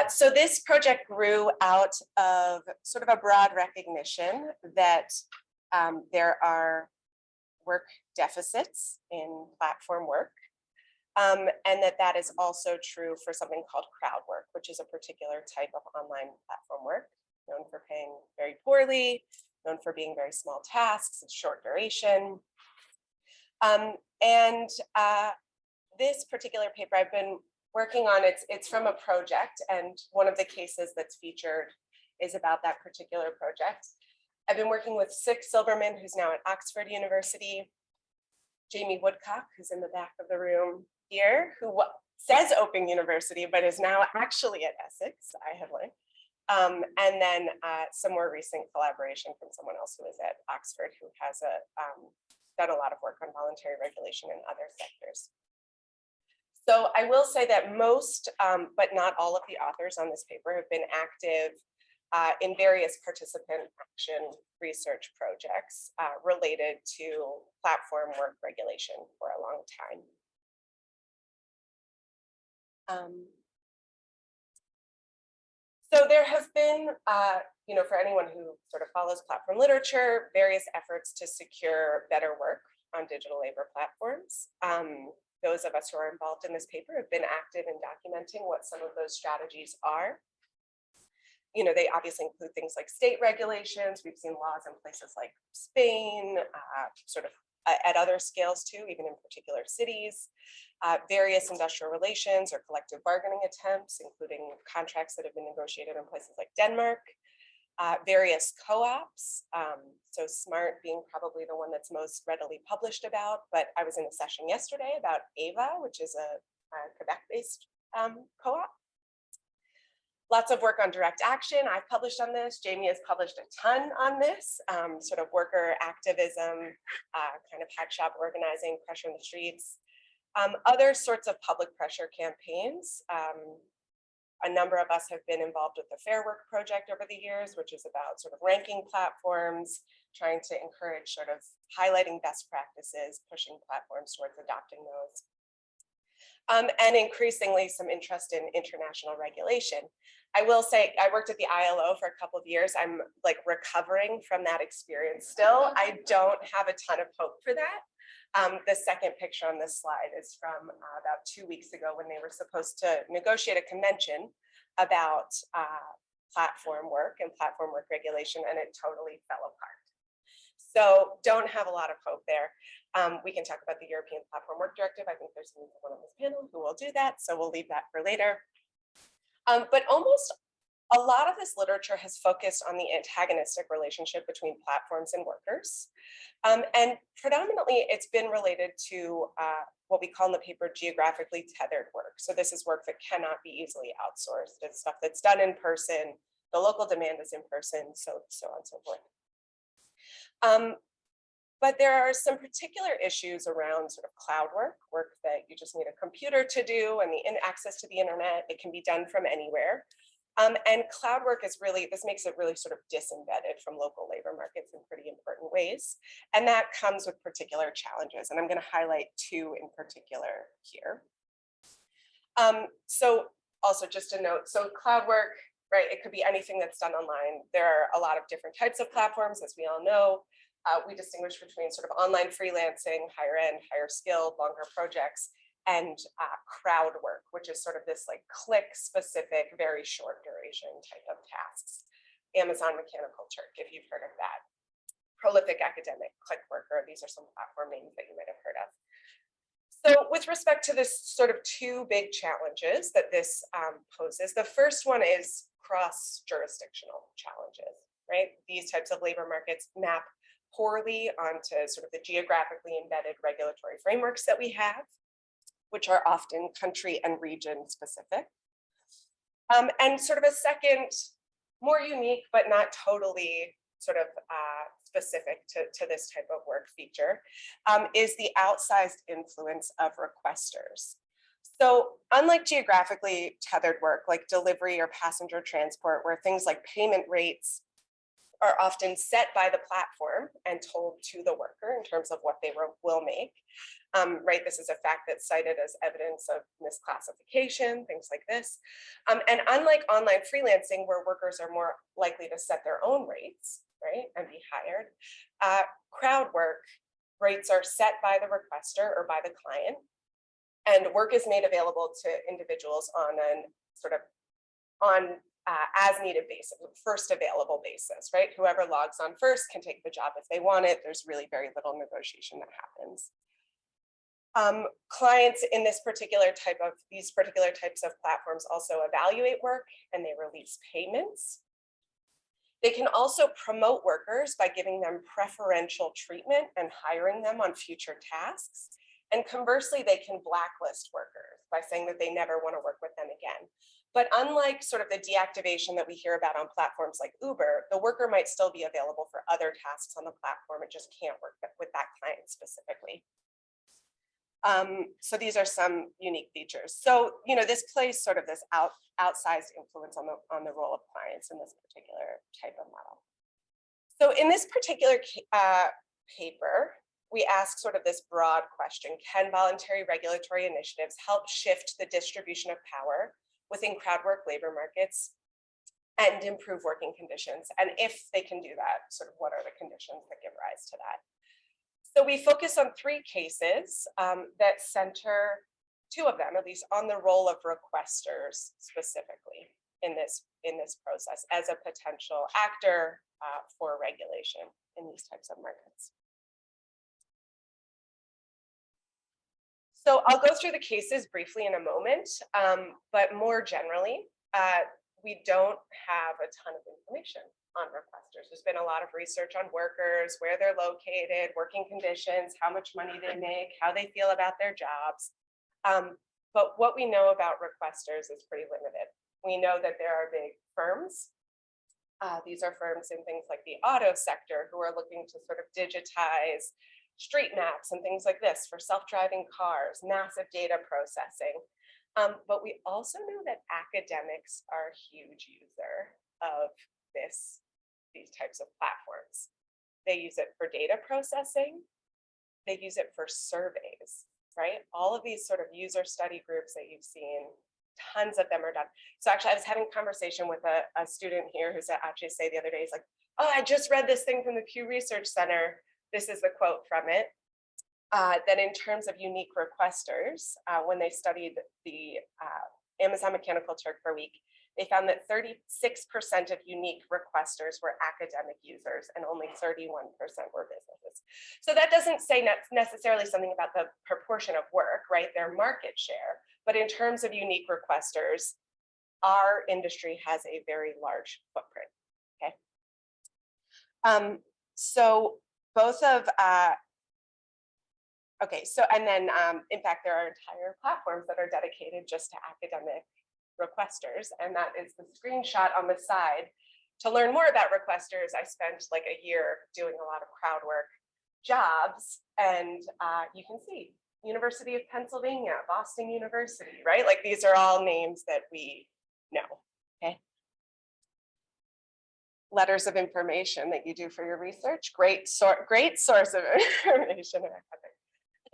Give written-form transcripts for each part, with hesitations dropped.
So this project grew out of sort of a broad recognition that there are work deficits in platform work, and that is also true for something called crowd work, which is a particular type of online platform work, known for paying very poorly, known for being very small tasks and short duration. This particular paper I've been working on, it's from a project, and one of the cases that's featured is about that particular project. I've been working with Sick Silverman, who's now at Oxford University, Jamie Woodcock, who's in the back of the room here, who says Open University, but is now actually at Essex, I have learned. And then some more recent collaboration from someone else who is at Oxford, who has done a lot of work on voluntary regulation in other sectors. So I will say that most, but not all of the authors on this paper have been active in various participant action research projects related to platform work regulation for a long time. So there have been, for anyone who sort of follows platform literature, various efforts to secure better work on digital labor platforms. Those of us who are involved in this paper have been active in documenting what some of those strategies are. They obviously include things like state regulations. We've seen laws in places like Spain, sort of at other scales too, even in particular cities, various industrial relations or collective bargaining attempts, including contracts that have been negotiated in places like Denmark, various co-ops, so SMART being probably the one that's most readily published about, but I was in a session yesterday about AVA, which is a Quebec-based co-op. Lots of work on direct action. I've published on this. Jamie has published a ton on this, sort of worker activism, kind of hack shop organizing, pressure in the streets. Other sorts of public pressure campaigns. A number of us have been involved with the Fair Work Project over the years, which is about sort of ranking platforms, trying to encourage sort of highlighting best practices, pushing platforms towards adopting those. And increasingly some interest in international regulation. I will say I worked at the ILO for a couple of years. I'm like recovering from that experience still. I don't have a ton of hope for that. The second picture on this slide is from about 2 weeks ago when they were supposed to negotiate a convention about platform work and platform work regulation, and it totally fell apart. So don't have a lot of hope there. We can talk about the European Platform Work Directive. I think there's someone on this panel who will do that, so we'll leave that for later. But almost a lot of this literature has focused on the antagonistic relationship between platforms and workers. And predominantly it's been related to what we call in the paper geographically tethered work. So this is work that cannot be easily outsourced. It's stuff that's done in person. The local demand is in person, so on and so forth. But there are some particular issues around sort of cloud work that you just need a computer to do and access to the internet. It can be done from anywhere. And cloud work is really, this makes it really sort of disembedded from local labor markets in pretty important ways. And that comes with particular challenges. And I'm going to highlight two in particular here. So also just a note, so cloud work, right, it could be anything that's done online. There are a lot of different types of platforms, as we all know. We distinguish between sort of online freelancing, higher end, higher skilled, longer projects, and crowd work, which is sort of this like click specific, very short duration type of tasks. Amazon Mechanical Turk, if you've heard of that. Prolific Academic, Click Worker, these are some platform names that you might have heard of. So with respect to this sort of two big challenges that this poses, the first one is cross-jurisdictional challenges, right? These types of labor markets map poorly onto sort of the geographically embedded regulatory frameworks that we have, which are often country and region specific. And sort of a second, more unique, but not totally sort of specific to this type of work feature, is the outsized influence of requesters. So unlike geographically tethered work like delivery or passenger transport, where things like payment rates are often set by the platform and told to the worker in terms of what they will make, Right, this is a fact that's cited as evidence of misclassification, things like this. And unlike online freelancing, where workers are more likely to set their own rates, right, and be hired, crowd work rates are set by the requester or by the client, and work is made available to individuals on an sort of as needed basis, first available basis, right? Whoever logs on first can take the job if they want it. There's really very little negotiation that happens. Clients in these particular types of platforms also evaluate work and they release payments. They can also promote workers by giving them preferential treatment and hiring them on future tasks. And conversely, they can blacklist workers by saying that they never want to work with them again. But unlike sort of the deactivation that we hear about on platforms like Uber, the worker might still be available for other tasks on the platform. It just can't work with that client specifically. So these are some unique features. So, you know, this plays sort of this outsized influence on the role of clients in this particular type of model. So in this particular paper, we ask sort of this broad question: can voluntary regulatory initiatives help shift the distribution of power within crowd work labor markets and improve working conditions? And if they can do that, sort of what are the conditions that give rise to that? So we focus on 3 cases that center, 2 of them at least, on the role of requesters specifically in this process as a potential actor for regulation in these types of markets. So I'll go through the cases briefly in a moment, but more generally, we don't have a ton of information on requesters. There's been a lot of research on workers, where they're located, working conditions, how much money they make, how they feel about their jobs. But what we know about requesters is pretty limited. We know that there are big firms. These are firms in things like the auto sector who are looking to sort of digitize street maps and things like this for self-driving cars, massive data processing. But we also know that academics are a huge user of these types of platforms. They use it for data processing. They use it for surveys, right? All of these sort of user study groups that you've seen, tons of them are done. So actually I was having a conversation with a student here who's at HSA the other day. He's like, oh, I just read this thing from the Pew Research Center. This is the quote from it. That in terms of unique requesters, when they studied the Amazon Mechanical Turk per week, they found that 36% of unique requesters were academic users and only 31% were businesses. So that doesn't say necessarily something about the proportion of work, right? Their market share. But in terms of unique requesters, our industry has a very large footprint, okay? So both of, okay, so, and then in fact, there are entire platforms that are dedicated just to academic requesters, and that is the screenshot on the side. To learn more about requesters, I spent like a year doing a lot of crowd work jobs, and you can see University of Pennsylvania, Boston University, right? Like these are all names that we know, okay? Letters of information that you do for your research, great source of information.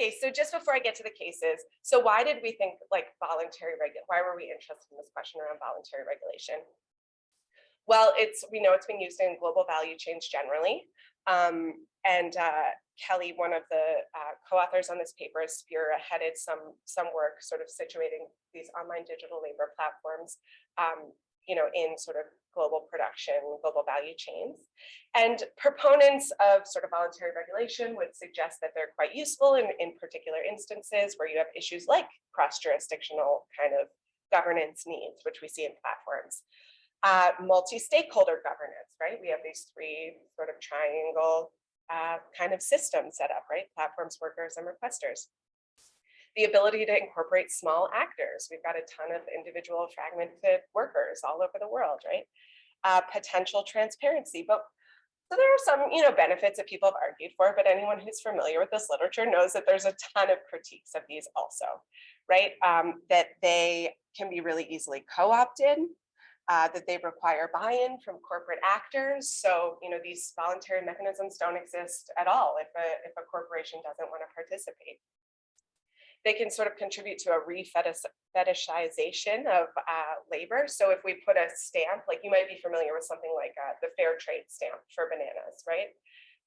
Okay, so just before I get to the cases, so why did we think like why were we interested in this question around voluntary regulation? Well, we know it's been used in global value chains generally. And Kelly, one of the co-authors on this paper, spearheaded some work sort of situating these online digital labor platforms you know, in sort of global production, global value chains. And proponents of sort of voluntary regulation would suggest that they're quite useful in particular instances where you have issues like cross-jurisdictional kind of governance needs, which we see in platforms. Multi-stakeholder governance, right? We have these 3 sort of triangle kind of systems set up, right? Platforms, workers, and requesters. The ability to incorporate small actors. We've got a ton of individual fragmented workers all over the world, right? Potential transparency. But so there are some, you know, benefits that people have argued for, but anyone who's familiar with this literature knows that there's a ton of critiques of these also, right? That they can be really easily co-opted, that they require buy-in from corporate actors. So, you know, these voluntary mechanisms don't exist at all if a corporation doesn't want to participate. They can sort of contribute to a re-fetishization of labor. So if we put a stamp, like you might be familiar with something like the fair trade stamp for bananas, right?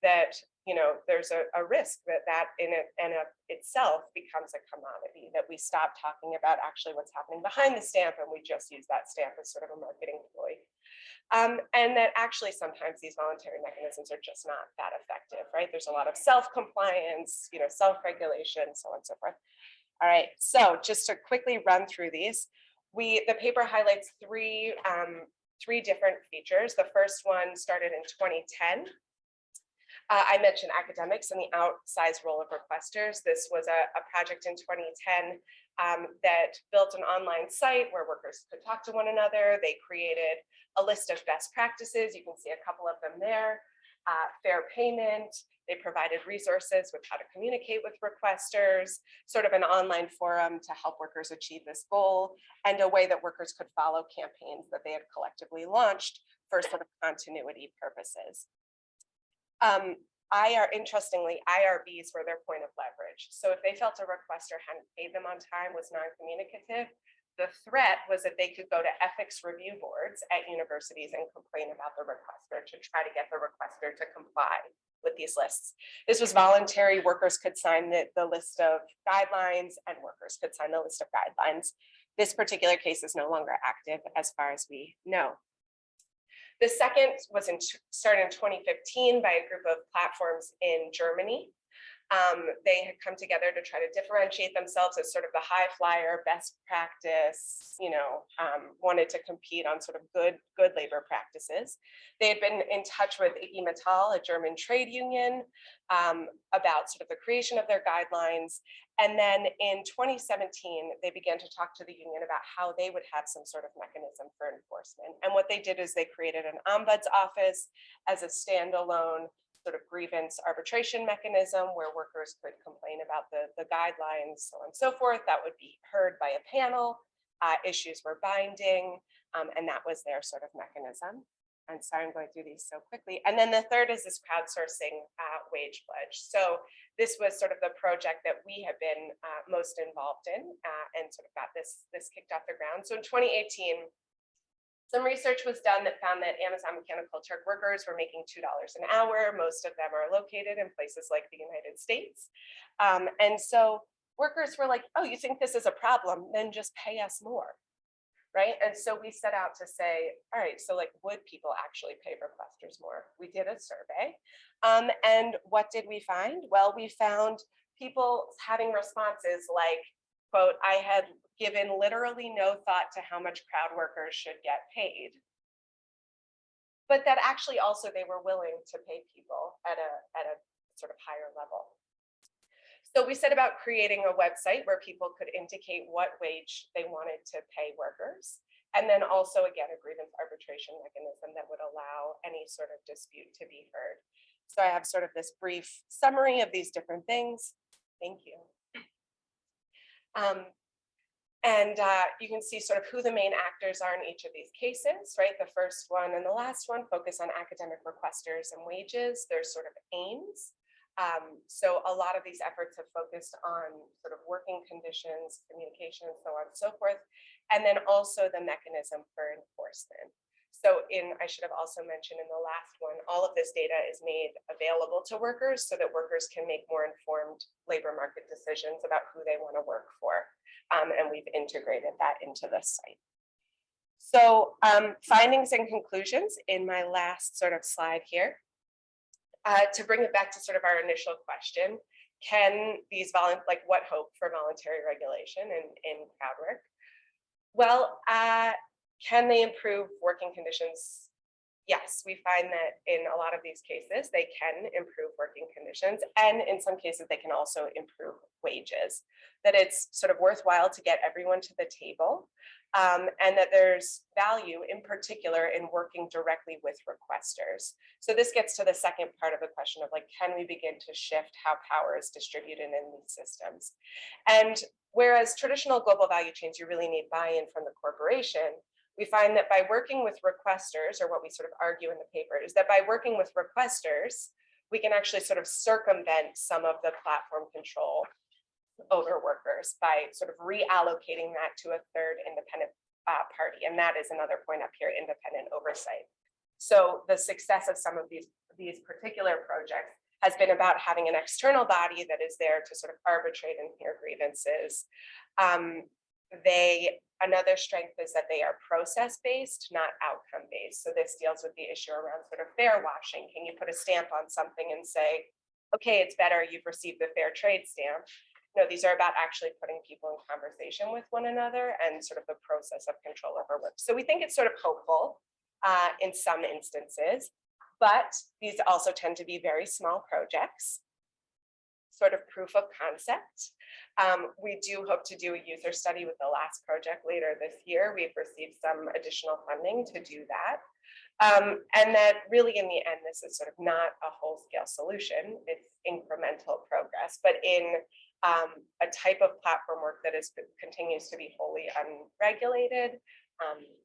That, you know, there's a risk that in of itself becomes a commodity, that we stop talking about actually what's happening behind the stamp and we just use that stamp as sort of a marketing ploy. And that actually sometimes these voluntary mechanisms are just not that effective, right? There's a lot of self-compliance, you know, self-regulation, so on and so forth. All right, so just to quickly run through these, the paper highlights three different features. The first one started in 2010. I mentioned academics and the outsized role of requesters. This was a project in 2010 that built an online site where workers could talk to one another. They created a list of best practices. You can see a couple of them there. Fair payment. They provided resources with how to communicate with requesters, sort of an online forum to help workers achieve this goal, and a way that workers could follow campaigns that they had collectively launched for sort of continuity purposes. Interestingly, IRBs were their point of leverage. So if they felt a requester hadn't paid them on time, was non-communicative, the threat was that they could go to ethics review boards at universities and complain about the requester to try to get the requester to comply with these lists. This was voluntary. Workers could sign the list of guidelines and workers could sign the list of guidelines. This particular case is no longer active as far as we know. The second was started in 2015 by a group of platforms in Germany. They had come together to try to differentiate themselves as sort of the high flyer, best practice, you know, wanted to compete on sort of good labor practices. They had been in touch with IG Metall, a German trade union, about sort of the creation of their guidelines. And then in 2017, they began to talk to the union about how they would have some sort of mechanism for enforcement. And what they did is they created an ombuds office as a standalone sort of grievance arbitration mechanism where workers could complain about the guidelines, so on and so forth. That would be heard by a panel. Issues were binding, and that was their sort of mechanism. I'm sorry, I'm going through these so quickly. And then the third is this crowdsourcing wage pledge. So this was sort of the project that we have been most involved in and sort of got this kicked off the ground. So in 2018, some research was done that found that Amazon Mechanical Turk workers were making $2 an hour. Most of them are located in places like the United States. And so workers were like, oh, you think this is a problem? Then just pay us more, right? And so we set out to say, all right, so like, would people actually pay requesters more? We did a survey. And what did we find? Well, we found people having responses like, quote, I had given literally no thought to how much crowd workers should get paid, but that actually also they were willing to pay people at a sort of higher level. So we set about creating a website where people could indicate what wage they wanted to pay workers, and then also, again, a grievance arbitration mechanism that would allow any sort of dispute to be heard. So I have sort of this brief summary of these different things. Thank you. And you can see sort of who the main actors are in each of these cases, right? The first one and the last one focus on academic requesters and wages. There's sort of aims. So a lot of these efforts have focused on sort of working conditions, communication, and so on and so forth. And then also the mechanism for enforcement. So I should have also mentioned in the last one, all of this data is made available to workers so that workers can make more informed labor market decisions about who they want to work for. And we've integrated that into this site. So findings and conclusions in my last sort of slide here. To bring it back to sort of our initial question, can these what hope for voluntary regulation in crowd work? Well, can they improve working conditions? Yes, we find that in a lot of these cases, they can improve working conditions. And in some cases, they can also improve wages, that it's sort of worthwhile to get everyone to the table, and that there's value in particular in working directly with requesters. So this gets to the second part of the question of like, can we begin to shift how power is distributed in these systems? And whereas traditional global value chains, you really need buy-in from the corporation, we find that by working with requesters, or what we sort of argue in the paper, is that by working with requesters, we can actually sort of circumvent some of the platform control overworkers by sort of reallocating that to a third independent party. And that is another point up here, independent oversight. So the success of some of these particular projects has been about having an external body that is there to sort of arbitrate and hear grievances. Another strength is that they are process-based, not outcome-based. So this deals with the issue around sort of fair washing. Can you put a stamp on something and say, okay, it's better, you've received the fair trade stamp? No, these are about actually putting people in conversation with one another and sort of the process of control over work. So we think it's sort of hopeful in some instances, but these also tend to be very small projects, sort of proof of concept. We do hope to do a user study with the last project later this year. We've received some additional funding to do that. And that really in the end, this is sort of not a whole-scale solution, it's incremental progress, but in a type of platform work that continues to be wholly unregulated,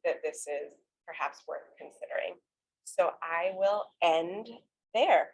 that this is perhaps worth considering. So I will end there.